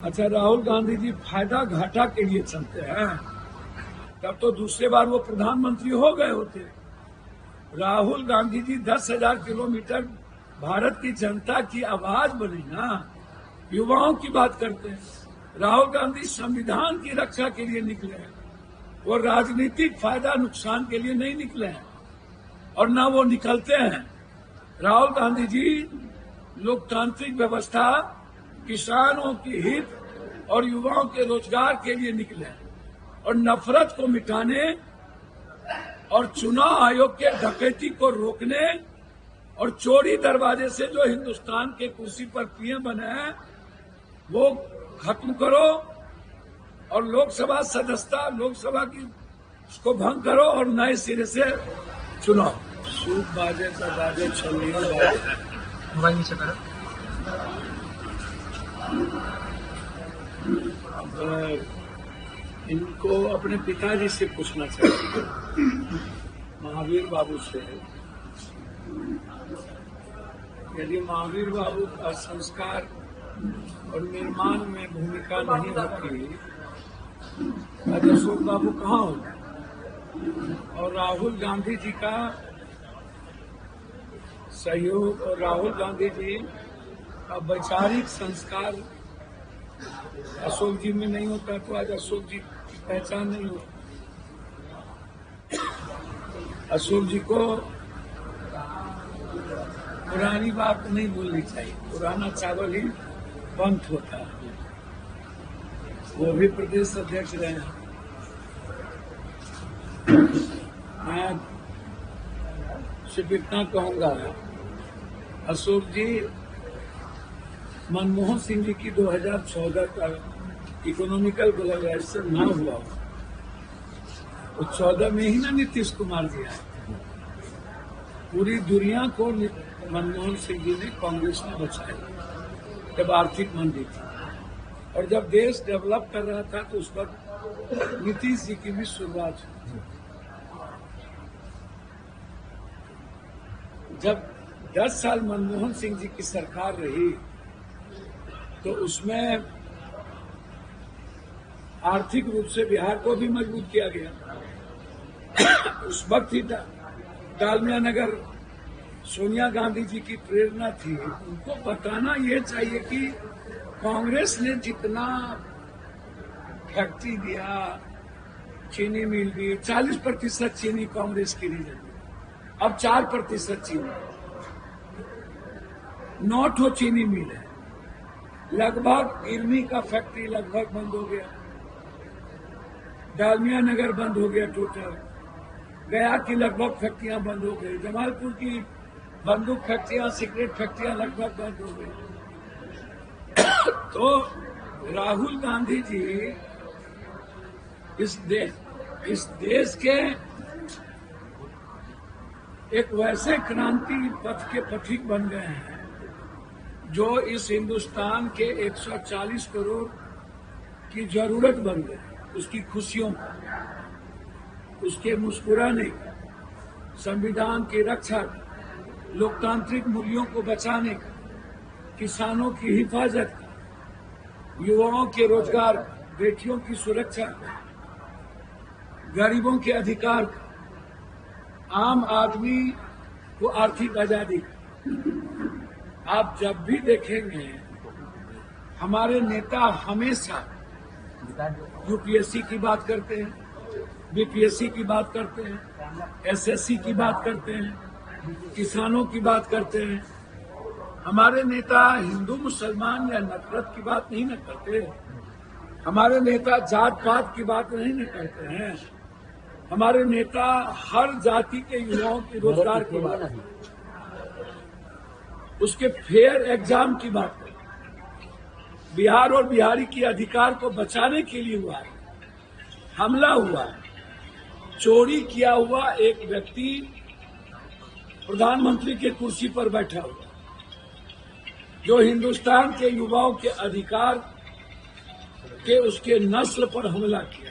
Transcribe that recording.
अच्छा, राहुल गांधी जी फायदा घाटा के लिए चलते हैं, तब तो दूसरे बार वो प्रधानमंत्री हो गए होते। राहुल गांधी जी 10,000 किलोमीटर भारत की जनता की आवाज बनी ना, युवाओं की बात करते हैं। राहुल गांधी संविधान की रक्षा के लिए निकले हैं, वो राजनीतिक फायदा नुकसान के लिए नहीं निकले हैं और न वो निकलते हैं। राहुल गांधी जी लोकतांत्रिक व्यवस्था, किसानों की हित और युवाओं के रोजगार के लिए निकले और नफरत को मिटाने और चुनाव आयोग के डकैती को रोकने और चोरी दरवाजे से जो हिंदुस्तान के कुर्सी पर पीएम बने हैं वो खत्म करो और लोकसभा सदस्यता लोकसभा की उसको भंग करो और नए सिरे से चुनाव। सूप बाजे तो बाजे छलनी बाजे। अब इनको अपने पिताजी से पूछना चाहिए, महावीर बाबू से। यदि महावीर बाबू का संस्कार और निर्माण में भूमिका नहीं होती तो अशोक बाबू कहाँ होगा। और राहुल गांधी जी का सहयोग और राहुल गांधी जी का वैचारिक संस्कार अशोक जी में नहीं होता तो आज अशोक जी की पहचान नहीं होती। अशोक जी को पुरानी बात नहीं बोलनी चाहिए, पुराना चावल ही पंथ होता है। वो भी प्रदेश अध्यक्ष रहे हैं। मैं सिर्फ इतना कहूंगा, अशोक जी मनमोहन सिंह जी की 2014 का इकोनॉमिकल ग्लोबलाइजेशन ना हुआ तो 14 में ही ना नीतीश कुमार जी आए। पूरी दुनिया को मनमोहन सिंह जी ने, कांग्रेस ने बचाया जब आर्थिक मंदी थी, और जब देश डेवलप कर रहा था तो उस पर नीतीश जी की भी शुरुआत हुई। जब 10 साल मनमोहन सिंह जी की सरकार रही तो उसमें आर्थिक रूप से बिहार को भी मजबूत किया गया। उस वक्त ही डालमिया नगर सोनिया गांधी जी की प्रेरणा थी। उनको बताना ये चाहिए कि कांग्रेस ने जितना फैक्ट्री दिया, चीनी मिल दी, 40% चीनी कांग्रेस की रीजन दी, अब 4% चीनी, 9 चीनी मिल है। लगभग इरमी का फैक्ट्री लगभग बंद हो गया, डालमिया नगर बंद हो गया टोटल, गया की लगभग फैक्ट्रियां बंद हो गई, जमालपुर की बंदूक फैक्ट्रियां, सिगरेट फैक्ट्रियां लगभग बंद हो गई। तो राहुल गांधी जी इस देश के एक वैसे क्रांति पथ के पथिक बन गए हैं जो इस हिंदुस्तान के 140 करोड़ की जरूरत बन गई, उसकी खुशियों का, उसके मुस्कुराने का, संविधान की रक्षा का, लोकतांत्रिक मूल्यों को बचाने का, किसानों की हिफाजत का, युवाओं के रोजगार का, बेटियों की सुरक्षा का, गरीबों के अधिकार का, आम आदमी को आर्थिक आजादी का। आप जब भी देखेंगे हमारे नेता हमेशा यूपीएससी की बात करते हैं, बीपीएससी की बात करते हैं, एसएससी की बात करते हैं, किसानों की बात करते हैं। हमारे नेता हिंदू मुसलमान या नफरत की बात नहीं न करते। हमारे नेता जात पात की बात नहीं न करते हैं। हमारे नेता हर जाति के युवाओं के रोजगार की बात, उसके फेयर एग्जाम की बात करते हैं। बिहार और बिहारी के अधिकार को बचाने के लिए हुआ है, हमला हुआ है, चोरी किया हुआ एक व्यक्ति प्रधानमंत्री के कुर्सी पर बैठा हुआ, जो हिंदुस्तान के युवाओं के अधिकार के उसके नस्ल पर हमला किया।